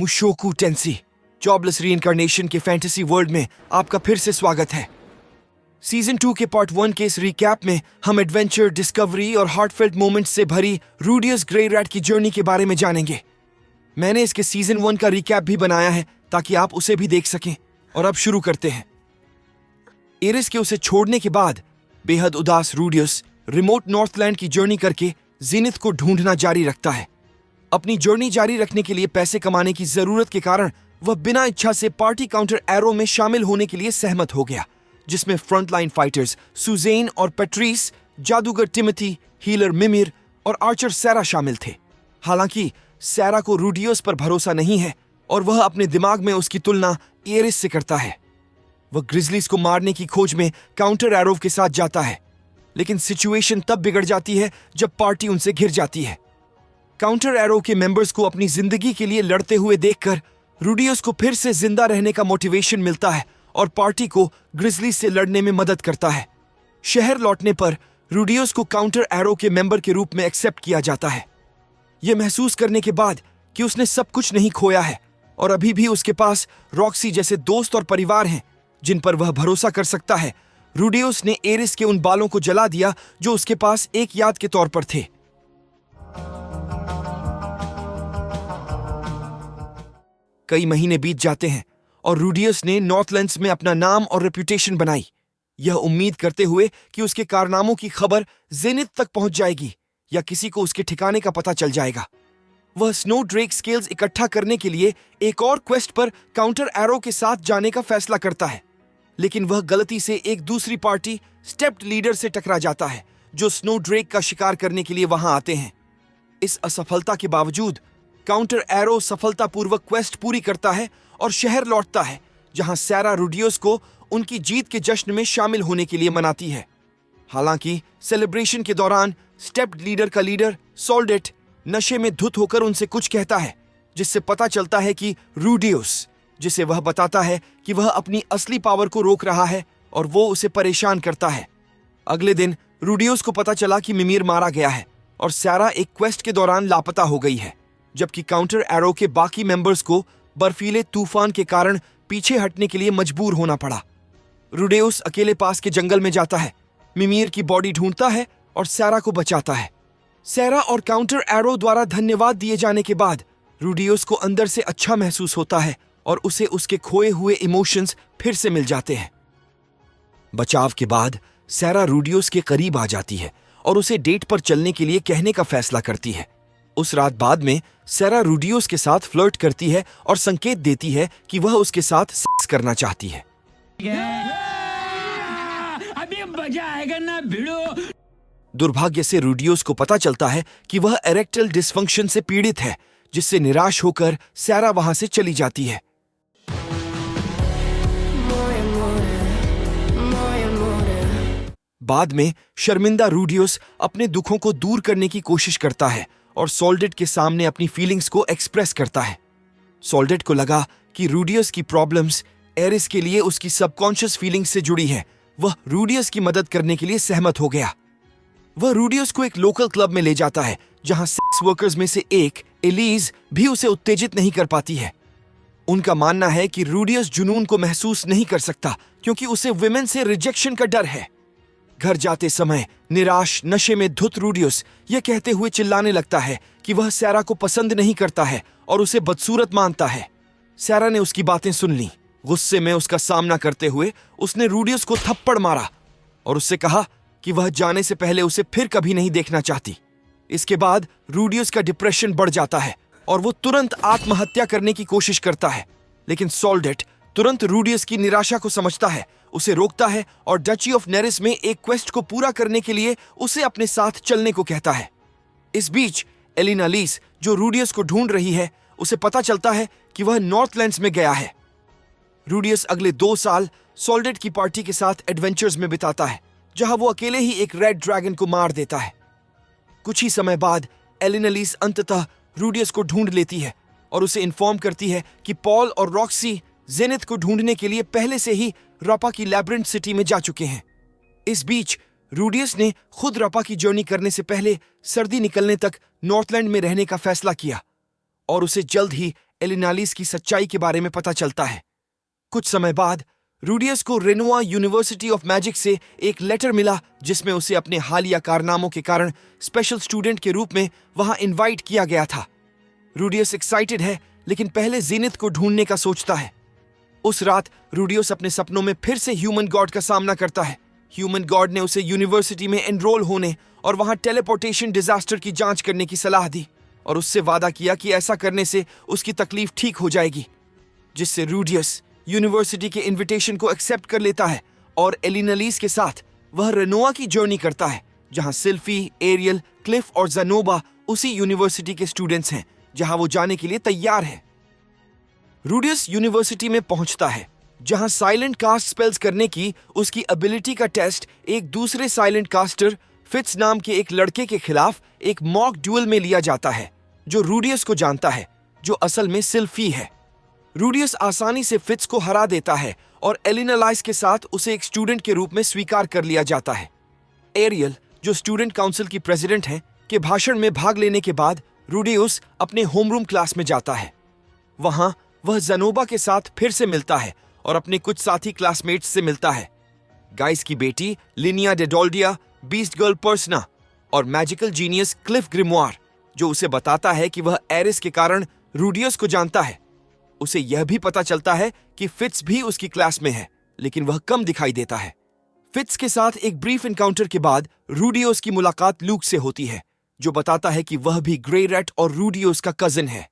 मुशोकू Tennessee jobless reincarnation के fantasy world में आपका फिर से स्वागत है। सीजन 2 के पार्ट 1 के इस रिकैप में हम एडवेंचर, डिस्कवरी और हार्टफेल्ट मोमेंट्स से भरी रूडियस ग्रे रैट की जर्नी के बारे में जानेंगे। मैंने इसके सीजन 1 का रिकैप भी बनाया है ताकि आप उसे भी देख सकें। और अब शुरू करते हैं। एरिस के उसे छोड़ने के बाद बेहद उदास रूडियस रिमोट नॉर्थलैंड की जर्नी करके जीनिथ को ढूंढना जारी रखता है। अपनी जर्नी जारी रखने के लिए पैसे कमाने की जरूरत के कारण वह बिना इच्छा से पार्टी काउंटर एरो में शामिल होने के लिए सहमत हो गया, जिसमें फ्रंटलाइन फाइटर्स सुजेन और पेट्रीस, जादूगर टिमोथी, हीलर मिमिर और आर्चर सैरा शामिल थे। हालांकि सैरा को रूडियस पर भरोसा नहीं है और वह अपने दिमाग में उसकी तुलना एरिस से करता है। वह ग्रिजलीज को मारने की खोज में काउंटर एरो के साथ जाता है, लेकिन सिचुएशन तब बिगड़ जाती है जब पार्टी उनसे घिर जाती है। काउंटर एरो के मेंबर्स को अपनी जिंदगी के लिए लड़ते हुए देखकर रूडियस को फिर से जिंदा रहने का मोटिवेशन मिलता है और पार्टी को ग्रिजली से लड़ने में मदद करता है। शहर लौटने पर रूडियस को काउंटर एरो के मेंबर के रूप में एक्सेप्ट किया जाता है। यह महसूस करने के बाद कि उसने सब कुछ नहीं खोया है और अभी भी उसके पास रॉक्सी जैसे दोस्त और परिवार हैं जिन पर वह भरोसा कर सकता है, रूडियस ने एरिस के उन बालों को जला दिया जो उसके पास एक याद के तौर पर थे। कई महीने बीत जाते हैं और रूडियस ने नॉर्थलैंड्स में अपना नाम और रेपुटेशन बनाई, यह उम्मीद करते हुए कि उसके कारनामों की खबर जेनिथ तक पहुंच जाएगी या किसी को उसके ठिकाने का पता चल जाएगा। वह स्नो ड्रेक स्केल्स इकट्ठा करने के लिए एक और क्वेस्ट पर काउंटर एरो के साथ जाने का फैसला करता है, लेकिन वह गलती से एक दूसरी पार्टी स्टेप्ड लीडर से टकरा जाता है जो स्नो ड्रेक का शिकार करने के लिए वहां आते हैं। इस असफलता के बावजूद काउंटर एरो सफलतापूर्वक क्वेस्ट पूरी करता है और शहर लौटता है, जहां सैरा रूडियस को उनकी जीत के जश्न में शामिल होने के लिए मनाती है। हालांकि सेलिब्रेशन के दौरान स्टेप्ड लीडर का लीडर सोल्डेट नशे में धुत होकर उनसे कुछ कहता है, जिससे पता चलता है कि रूडियस, जिसे वह बताता है कि वह अपनी असली पावर को रोक रहा है और वो उसे परेशान करता है। अगले दिन रूडियस को पता चला कि मिमिर मारा गया है और सैरा एक क्वेस्ट के दौरान लापता हो गई है, जबकि काउंटर एरो के बाकी मेंबर्स को बर्फीले तूफान के कारण पीछे हटने के लिए मजबूर होना पड़ा। रूडियस अकेले पास के जंगल में जाता है, मिमिर की बॉडी ढूंढता है और सैरा को बचाता है। सैरा और काउंटर एरो द्वारा धन्यवाद दिए जाने के बाद रूडियस को अंदर से अच्छा महसूस होता है और उसे उसके खोए हुए इमोशंस फिर से मिल जाते हैं। बचाव के बाद सैरा रूडियस के करीब आ जाती है और उसे डेट पर चलने के लिए कहने का फैसला करती है। उस रात बाद में सैरा रूडियस के साथ फ्लर्ट करती है और संकेत देती है कि वह उसके साथ सेक्स करना चाहती है। अभी मजा आएगा ना भिड़ो। दुर्भाग्य से रूडियस को पता चलता है कि वह एरेक्टल डिसफंक्शन से पीड़ित है, जिससे निराश होकर सैरा वहां से चली जाती है। बाद में शर्मिंदा रूडियस अपने दुखों को दूर करने की कोशिश करता है और सोल्डेट के सामने अपनी फीलिंग्स को एक्सप्रेस करता है। सोल्डेट को लगा कि रूडियस की प्रॉब्लम्स एरिस के लिए उसकी सबकॉन्शियस फीलिंग्स से जुड़ी है। वह रूडियस की मदद करने के लिए सहमत हो गया। वह रूडियस को एक लोकल क्लब में ले जाता है, जहां सेक्स वर्कर्स में से एक एलिज भी उसे उत्तेजित नहीं कर पाती है। उनका मानना है कि रूडियस जुनून को महसूस नहीं कर सकता क्योंकि उसे विमेन से रिजेक्शन का डर है। घर जाते समय निराश, नशे में धुत रूडियस यह कहते हुए चिल्लाने लगता है कि वह सैरा को पसंद नहीं करता है और उसे बदसूरत मानता है। सैरा ने उसकी बातें सुन ली। गुस्से में उसका सामना करते हुए उसने रूडियस को थप्पड़ मारा और उससे कहा कि वह जाने से पहले उसे फिर कभी नहीं देखना चाहती। इसके बाद रूडियस का डिप्रेशन बढ़ जाता है और वो तुरंत आत्महत्या करने की कोशिश करता है, लेकिन सोल्डेट तुरंत रूडियस की निराशा को समझता है, उसे रोकता है और डची ऑफ नेरिस में एक क्वेस्ट को पूरा करने के लिए उसे अपने साथ चलने को कहता है। इस बीच एलिना लीस, जो रूडियस को ढूंढ रही है, उसे पता चलता है कि वह नॉर्थलैंड्स में गया है। रूडियस अगले 2 साल सोल्डेट की पार्टी के साथ एडवेंचर्स में बिताता है, जहां वो अकेले ही एक रेड ड्रैगन को मार देता है। कुछ ही समय बाद एलिना लीस अंततः रूडियस को ढूंढ लेती है और उसे इन्फॉर्म करती है कि पॉल और रॉक्सी जेनिथ को ढूंढने के लिए पहले से ही रपा की लैब्रिंथ सिटी में जा चुके हैं। इस बीच रूडियस ने खुद रपा की जर्नी करने से पहले सर्दी निकलने तक नॉर्थलैंड में रहने का फैसला किया और उसे जल्द ही एलिनालिस की सच्चाई के बारे में पता चलता है। कुछ समय बाद रूडियस को रेनोआ यूनिवर्सिटी ऑफ मैजिक से एक लेटर मिला जिसमें उसे अपने हालिया कारनामों के कारण स्पेशल स्टूडेंट के रूप में वहां इनवाइट किया गया था। रूडियस एक्साइटेड है, लेकिन पहले जेनिथ को ढूंढने का सोचता है। उस रात रूडियस अपने सपनों में फिर से ह्यूमन गॉड का सामना करता है। ह्यूमन गॉड ने उसे यूनिवर्सिटी में एनरोल होने और वहां टेलीपोर्टेशन डिजास्टर की जांच करने की सलाह दी और उससे वादा किया कि ऐसा करने से उसकी तकलीफ ठीक हो जाएगी, जिससे रूडियस यूनिवर्सिटी के इनविटेशन को एक्सेप्ट कर लेता है और एलिनालिस के साथ वह रेनोआ की जर्नी करता है, जहां सिल्फी, एरियल, क्लिफ और ज़नोबा उसी यूनिवर्सिटी के स्टूडेंट्स हैं जहां वो जाने के लिए तैयार है। रूडियस यूनिवर्सिटी में पहुंचता है, जहां साइलेंट कास्ट स्पेल्स करने की उसकी एबिलिटी का टेस्ट एक दूसरे साइलेंट कास्टर फिट्स नाम के एक लड़के के खिलाफ एक मॉक ड्यूल में लिया जाता है, जो रूडियस को जानता है, जो असल में सिल्फी है। रूडियस आसानी से फिट्स को हरा देता है और एलिनालिस के साथ उसे एक स्टूडेंट के रूप में स्वीकार कर लिया जाता है। एरियल, जो स्टूडेंट काउंसिल की प्रेसिडेंट हैं, के भाषण में भाग लेने के बाद रूडियस अपने होमरूम क्लास में जाता है। वहां वह ज़नोबा के साथ फिर से मिलता है और अपने कुछ साथी क्लासमेट्स से मिलता है, गाइस की बेटी लिनिया डेडोल्डिया, बीस्ट गर्ल पर्सना और मैजिकल जीनियस क्लिफ ग्रिमवार, जो उसे बताता है कि वह एरिस के कारण रूडियस को जानता है। उसे यह भी पता चलता है कि फिट्स भी उसकी क्लास में है, लेकिन वह कम दिखाई देता है। फिट्स के साथ एक ब्रीफ एनकाउंटर के बाद रूडियस की मुलाकात लूक से होती है, जो बताता है कि वह भी ग्रे रैट और रूडियस का कजिन है।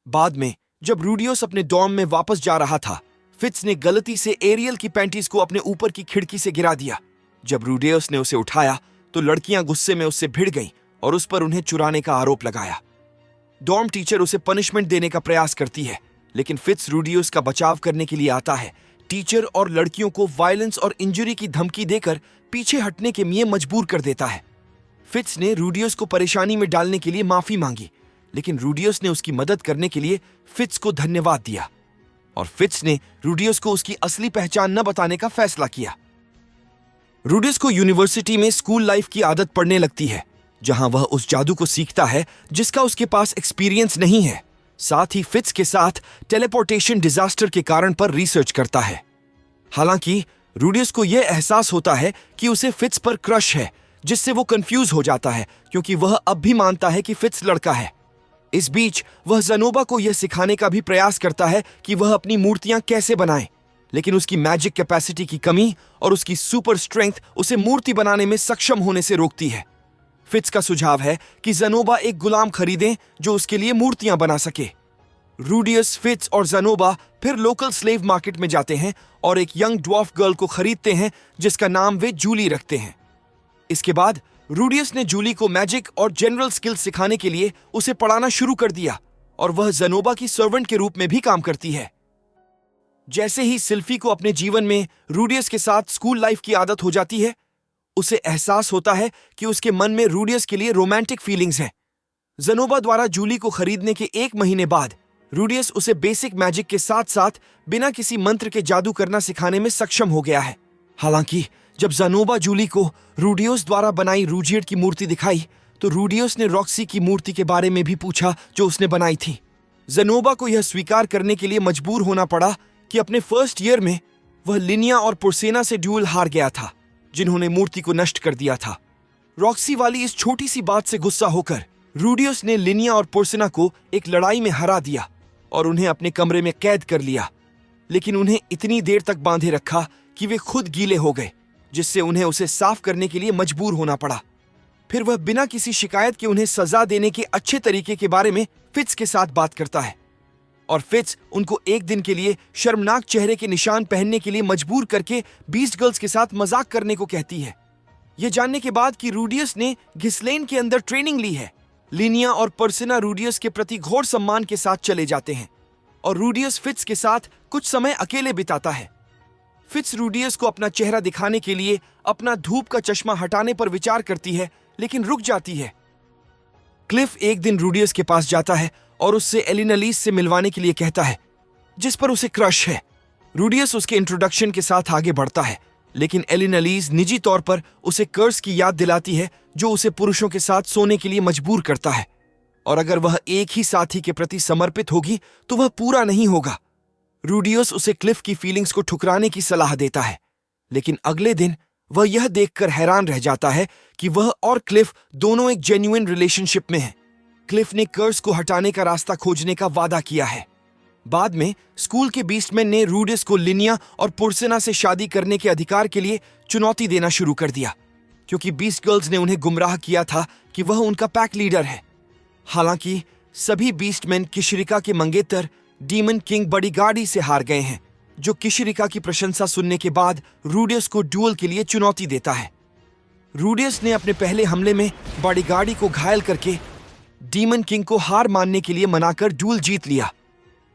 बाद में जब रूडियस अपने डॉर्म में वापस जा रहा था, फिट्स ने गलती से एरियल की पैंटीज को अपने ऊपर की खिड़की से गिरा दिया। जब रूडियस ने उसे उठाया तो लड़कियां गुस्से में उससे भिड़ गईं और उस पर उन्हें चुराने का आरोप लगाया। डॉर्म टीचर उसे पनिशमेंट देने का प्रयास करती है, लेकिन फिट्स रूडियस का बचाव करने के लिए आता है। टीचर और लड़कियों को वायलेंस और इंजरी की धमकी देकर पीछे हटने के लिए मजबूर कर देता है। फिट्स ने रूडियस को परेशानी में डालने के लिए माफी मांगी, लेकिन रूडियस ने उसकी मदद करने के लिए फिट्स को धन्यवाद दिया और फिट्स ने रूडियस को उसकी असली पहचान न बताने का फैसला किया। रूडियस को यूनिवर्सिटी में स्कूल लाइफ की आदत पड़ने लगती है, जहां वह उस जादू को सीखता है जिसका उसके पास एक्सपीरियंस नहीं है। साथ ही फिट्स के साथ टेलीपोर्टेशन डिजास्टर के कारण पर रिसर्च करता है। हालांकि रूडियस को यह एहसास होता है कि उसे फिट्स पर क्रश है, जिससे वो कंफ्यूज हो जाता है क्योंकि वह अब भी मानता है कि फिट्स लड़का है। इस बीच वह ज़नोबा को यह सिखाने का भी प्रयास करता है कि वह अपनी मूर्तियां कैसे बनाए, लेकिन उसकी मैजिक कैपेसिटी की कमी और उसकी सुपर स्ट्रेंथ उसे मूर्ति बनाने में सक्षम होने से रोकती है। फिट्स का सुझाव है कि ज़नोबा एक गुलाम खरीदें जो उसके लिए मूर्तियां बना सके। रूडियस, फिट्स और ज़नोबा फिर लोकल स्लेव मार्केट में जाते हैं और एक यंग ड्वार्फ गर्ल को खरीदते हैं जिसका नाम वे जूली रखते हैं। इसके बाद रूडियस ने जूली को मैजिक और जनरल स्किल्स सिखाने के लिए उसे पढ़ाना शुरू कर दिया और वह ज़नोबा की सर्वेंट के रूप में भी काम करती है। जैसे ही सिल्फी को अपने जीवन में रूडियस के साथ स्कूल लाइफ की आदत हो जाती है, उसे एहसास होता है कि उसके मन में रूडियस के लिए रोमांटिक फीलिंग्स हैं। ज़नोबा द्वारा जूली को खरीदने के 1 महीने बाद रूडियस उसे बेसिक मैजिक के साथ साथ बिना किसी मंत्र के जादू करना सिखाने में सक्षम हो गया है। हालांकि जब ज़नोबा जूली को रूडियस द्वारा बनाई रूजियड की मूर्ति दिखाई तो रूडियस ने रॉक्सी की मूर्ति के बारे में भी पूछा जो उसने बनाई थी। ज़नोबा को यह स्वीकार करने के लिए मजबूर होना पड़ा कि अपने फर्स्ट ईयर में वह लिनिया और पुरसेना से ड्यूल हार गया था, जिन्होंने मूर्ति को नष्ट कर दिया था। रॉक्सी वाली इस छोटी सी बात से गुस्सा होकर रूडियस ने लिनिया और पुरसेना को एक लड़ाई में हरा दिया और उन्हें अपने कमरे में कैद कर लिया, लेकिन उन्हें इतनी देर तक बांधे रखा कि वे खुद गीले हो गए, जिससे उन्हें उसे साफ करने के लिए मजबूर होना पड़ा। फिर वह बिना किसी शिकायत के उन्हें सजा देने के अच्छे तरीके के बारे में फिट्स के साथ बात करता है और फिट्स उनको एक दिन के लिए शर्मनाक चेहरे के निशान पहनने के लिए मजबूर करके बीस्ट गर्ल्स के साथ मजाक करने को कहती है। यह जानने के बाद कि रूडियस ने घिसलेन के अंदर ट्रेनिंग ली है, लिनिया और पर्सिना रूडियस के प्रति घोर सम्मान के साथ चले जाते हैं और रूडियस फिट्स के साथ कुछ समय अकेले बिताता है। फिट्स रूडियस को अपना चेहरा दिखाने के लिए अपना धूप का चश्मा हटाने पर विचार करती है, लेकिन रुक जाती है। क्लिफ एक दिन रूडियस के पास जाता है और उससे एलिनालिस से मिलवाने के लिए कहता है, जिस पर उसे क्रश है। रूडियस उसके इंट्रोडक्शन के साथ आगे बढ़ता है, लेकिन एलिनालिस निजी तौर पर उसे कर्स की याद दिलाती है जो उसे पुरुषों के साथ सोने के लिए मजबूर करता है। और अगर वह एक ही साथी के प्रति समर्पित होगी तो वह पूरा नहीं होगा। रूडियस उसे क्लिफ की फीलिंग्स को ठुकराने की सलाह देता है, लेकिन अगले दिन वह यह देखकर हैरान रह जाता है कि वह और क्लिफ दोनों एक जेन्युइन रिलेशनशिप में हैं। क्लिफ ने कर्स को हटाने का रास्ता खोजने का वादा किया है। बाद में स्कूल के बीस्टमैन ने रूडियस को लिनिया और पुरसेना से शादी करने के अधिकार के लिए चुनौती देना शुरू कर दिया, क्योंकि बीस्ट गर्ल्स ने उन्हें गुमराह किया था कि वह उनका पैक लीडर है। हालांकि सभी बीस्टमैन किशरिका के मंगेतर डीमन किंग बॉडीगार्डी से हार गए हैं, जो किशरिका की प्रशंसा सुनने के बाद रूडियस को ड्यूल के लिए चुनौती देता है। रूडियस ने अपने पहले हमले में बॉडीगार्डी को घायल करके डीमन किंग को हार मानने के लिए मनाकर ड्यूल जीत लिया।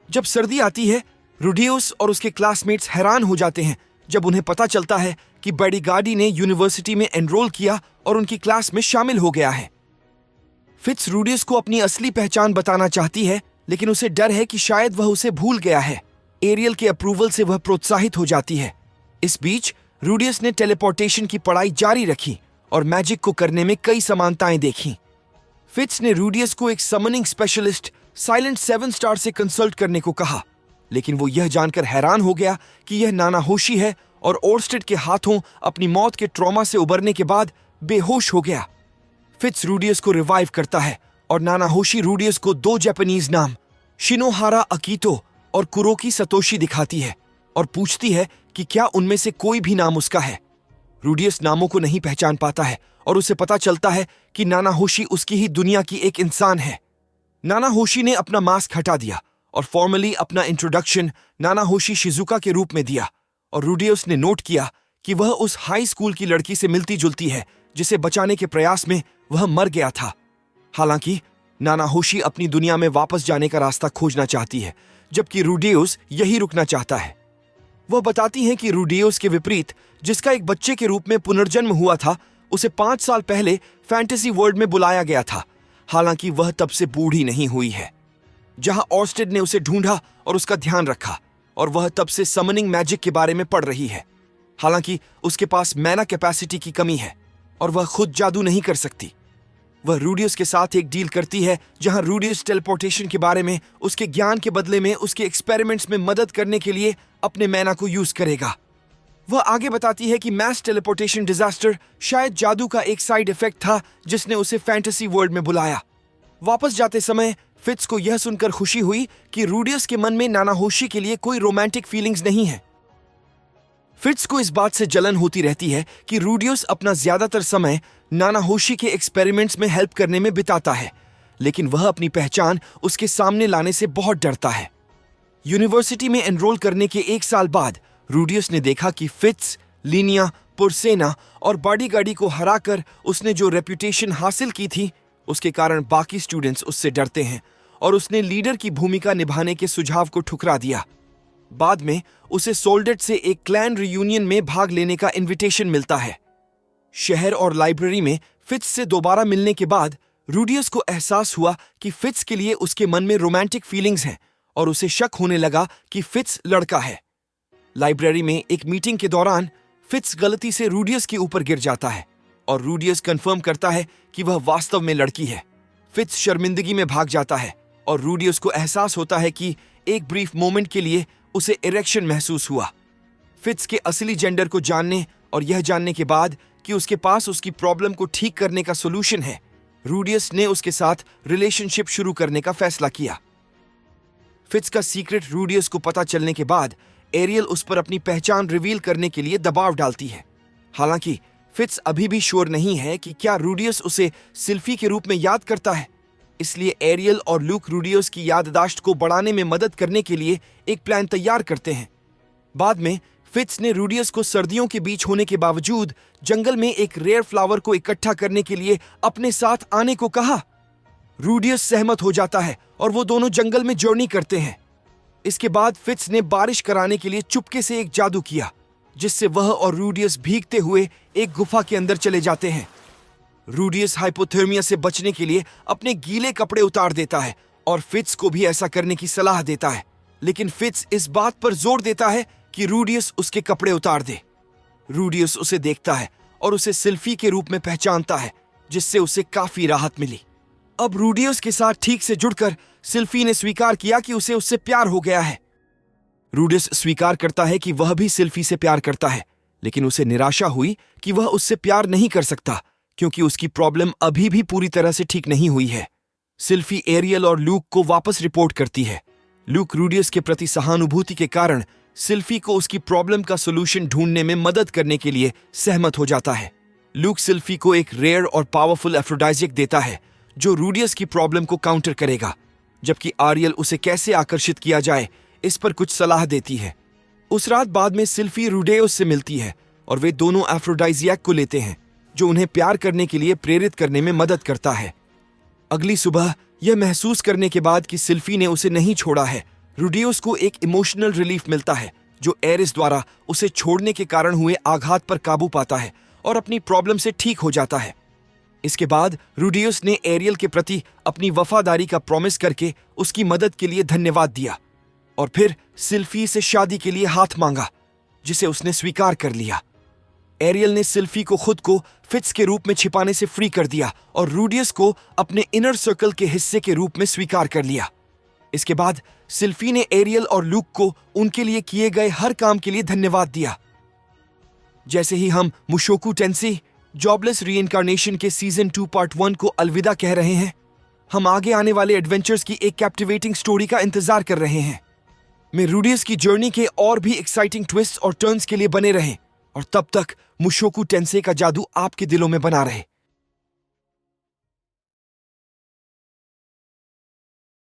जब सर्दी आती है, रूडियस और उसके क्लासमेट्स हैरान हो जाते हैं जब उन्हें पता चलता है कि बॉडीगार्डी ने यूनिवर्सिटी में एनरोल किया और उनकी क्लास में शामिल हो गया है। फिट्स रूडियस को अपनी असली पहचान बताना चाहती है, लेकिन उसे डर है कि शायद वह उसे भूल गया है। एरियल के अप्रूवल से वह प्रोत्साहित हो जाती है। इस बीच रूडियस ने टेलीपोर्टेशन की पढ़ाई जारी रखी और मैजिक को करने में कई समानताएं देखी। फिट्स ने रूडियस को एक समनिंग स्पेशलिस्ट साइलेंट 7 स्टार से कंसल्ट करने को कहा, लेकिन वो यह जानकर हैरान हो गया कि यह नाना होशी है और ओर्स्टेड के हाथों अपनी मौत के ट्रॉमा से उबरने के बाद बेहोश हो गया। फिट्स रूडियस को रिवाइव करता है और नाना होशी रूडियस को 2 जापानीज नाम शिनोहारा अकीतो और कुरोकी सतोशी दिखाती है और पूछती है कि क्या उनमें से कोई भी नाम उसका है। रूडियस नामों को नहीं पहचान पाता है और उसे पता चलता है कि नाना होशी उसकी ही दुनिया की एक इंसान है। नाना होशी ने अपना मास्क हटा दिया और फॉर्मली अपना इंट्रोडक्शन नाना होशी शिजुका के रूप में दिया, और रूडियस ने नोट किया कि वह उस हाई स्कूल की लड़की से मिलती जुलती है जिसे बचाने के प्रयास में वह मर गया था। हालांकि नाना होशी अपनी दुनिया में वापस जाने का रास्ता खोजना चाहती है, जबकि रूडियस यही रुकना चाहता है। वह बताती हैं कि रूडियस के विपरीत, जिसका एक बच्चे के रूप में पुनर्जन्म हुआ था, उसे 5 साल पहले फैंटेसी वर्ल्ड में बुलाया गया था। हालांकि वह तब से बूढ़ी नहीं हुई है। जहां ओर्स्टेड ने उसे ढूंढा और उसका ध्यान रखा, और वह तब से समनिंग मैजिक के बारे में पढ़ रही है। हालांकि उसके पास मैना कैपेसिटी की कमी है और वह खुद जादू नहीं कर सकती। वह रूडियस के साथ एक डील करती है जहां रूडियस टेलीपोर्टेशन के बारे में उसके ज्ञान के बदले में उसके एक्सपेरिमेंट्स में मदद करने के लिए अपने मैना को यूज करेगा। वह आगे बताती है कि मैस टेलीपोर्टेशन डिजास्टर शायद जादू का एक साइड इफेक्ट था जिसने उसे फैंटेसी वर्ल्ड में बुलाया। वापस जाते समय फिट्स को यह सुनकर खुशी हुई कि रूडियस के मन में नाना होशी के लिए कोई रोमांटिक फीलिंग्स नहीं है। फिट्स को इस बात से जलन होती रहती है कि रूडियस अपना ज्यादातर समय नाना होशी के एक्सपेरिमेंट्स में हेल्प करने में बिताता है, लेकिन वह अपनी पहचान उसके सामने लाने से बहुत डरता है। यूनिवर्सिटी में एनरोल करने के 1 साल बाद रूडियस ने देखा कि फिट्स, लिनिया, पुरसेना और बॉडीगार्डी को हराकर उसने जो रेपुटेशन हासिल की थी, उसके कारण बाकी स्टूडेंट्स उससे डरते हैं और उसने लीडर की भूमिका निभाने के सुझाव को ठुकरा दिया। बाद में उसे सोल्डेट से एक क्लैन रियूनियन में भाग लेने का इनविटेशन मिलता है। शहर और लाइब्रेरी में फिट्स से दोबारा मिलने के बाद रूडियस को एहसास हुआ कि फिट्स के लिए उसके मन में रोमांटिक फीलिंग्स हैं और उसे शक होने लगा कि फिट्स लड़का है। लाइब्रेरी में एक मीटिंग के दौरान फिट्स गलती से रूडियस के ऊपर गिर जाता है और रूडियस कंफर्म करता है कि वह वास्तव में लड़की है। फिट्स शर्मिंदगी में भाग जाता है और रूडियस को एहसास होता है कि एक ब्रीफ मोमेंट के लिए उसे इरेक्शन महसूस हुआ। फिट्स के असली जेंडर को जानने और यह जानने के बाद कि उसके पास उसकी प्रॉब्लम को ठीक करने का सोल्यूशन है, रूडियस ने उसके साथ रिलेशनशिप शुरू करने का फैसला किया। फिट्स का सीक्रेट रूडियस को पता चलने के बाद एरियल उस पर अपनी पहचान रिवील करने के लिए दबाव डालती है। हालांकि फिट्स अभी भी श्योर नहीं है कि क्या रूडियस उसे सिल्फी के रूप में याद करता है, इसलिए एरियल और लूक रूडियस की याददाश्त को बढ़ाने में मदद करने के लिए एक प्लान तैयार करते हैं। बाद में फिट्स ने रूडियस को सर्दियों के बीच होने के बावजूद जंगल में एक रेयर फ्लावर को इकट्ठा करने के लिए अपने साथ आने को कहा। रूडियस सहमत हो जाता है और वो दोनों जंगल में जर्नी करते हैं। इसके बाद फिट्स ने बारिश कराने के लिए चुपके से एक जादू किया, जिससे वह और रूडियस भीगते हुए एक गुफा के अंदर चले जाते हैं। रूडियस हाइपोथर्मिया से बचने के लिए अपने गीले कपड़े उतार देता है और फिट्स को भी ऐसा करने की सलाह देता है, लेकिन फिट्स इस बात पर जोर देता है कि रूडियस उसके कपड़े उतार दे। रूडियस उसे देखता है और उसे सिल्फी के रूप में पहचानता है, जिससे उसे काफी राहत मिली। अब रूडियस के साथ ठीक से जुड़कर सिल्फी ने स्वीकार किया कि उसे उससे प्यार हो गया है। रूडियस स्वीकार करता है कि वह भी सिल्फी से प्यार करता है, लेकिन उसे निराशा हुई कि वह उससे प्यार नहीं कर सकता क्योंकि उसकी प्रॉब्लम अभी भी पूरी तरह से ठीक नहीं हुई है। सिल्फी एरियल और लूक को वापस रिपोर्ट करती है। लूक रूडियस के प्रति सहानुभूति के कारण सिल्फी को उसकी प्रॉब्लम का सोल्यूशन ढूंढने में मदद करने के लिए सहमत हो जाता है। लूक सिल्फी को एक रेयर और पावरफुल एफ्रोडाइजिक देता है जो रूडियस की प्रॉब्लम को काउंटर करेगा, जबकि आरियल उसे कैसे आकर्षित किया जाए इस पर कुछ सलाह देती है। उस रात बाद में सिल्फी रूडेउस से मिलती है और वे दोनों एफ्रोडाइजियक को लेते हैं जो उन्हें प्यार करने के लिए प्रेरित करने में मदद करता है। अगली सुबह यह महसूस करने के बाद कि सिल्फी ने उसे नहीं छोड़ा है, रूडियस को एक इमोशनल रिलीफ मिलता है जो एरिस द्वारा उसे छोड़ने के कारण हुए आघात पर काबू पाता है और अपनी प्रॉब्लम से ठीक हो जाता है। इसके बाद रूडियस ने एरियल के प्रति अपनी वफादारी का प्रॉमिस करके उसकी मदद के लिए धन्यवाद दिया और फिर सिल्फी से शादी के लिए हाथ मांगा, जिसे उसने स्वीकार कर लिया। एरियल ने सिल्फी को खुद को फिट्स के रूप में छिपाने से फ्री कर दिया और रूडियस को अपने इनर सर्कल के हिस्से के रूप में स्वीकार कर लिया। इसके बाद सिल्फी ने एरियल और लूक को उनके लिए किए गए हर काम के लिए धन्यवाद दिया। जैसे ही हम मुशोकु टेंसी जॉबलेस रीइंकार्नेशन के सीजन 2 पार्ट 1 को अलविदा कह रहे हैं, हम आगे आने वाले एडवेंचर्स की एक कैप्टिवेटिंग स्टोरी का इंतजार कर रहे हैं। मैं रूडियस की जर्नी के और भी एक्साइटिंग ट्विस्ट और टर्न्स के लिए बने रहें और तब तक मुशोकु टेंसे का जादू आपके दिलों में बना रहे।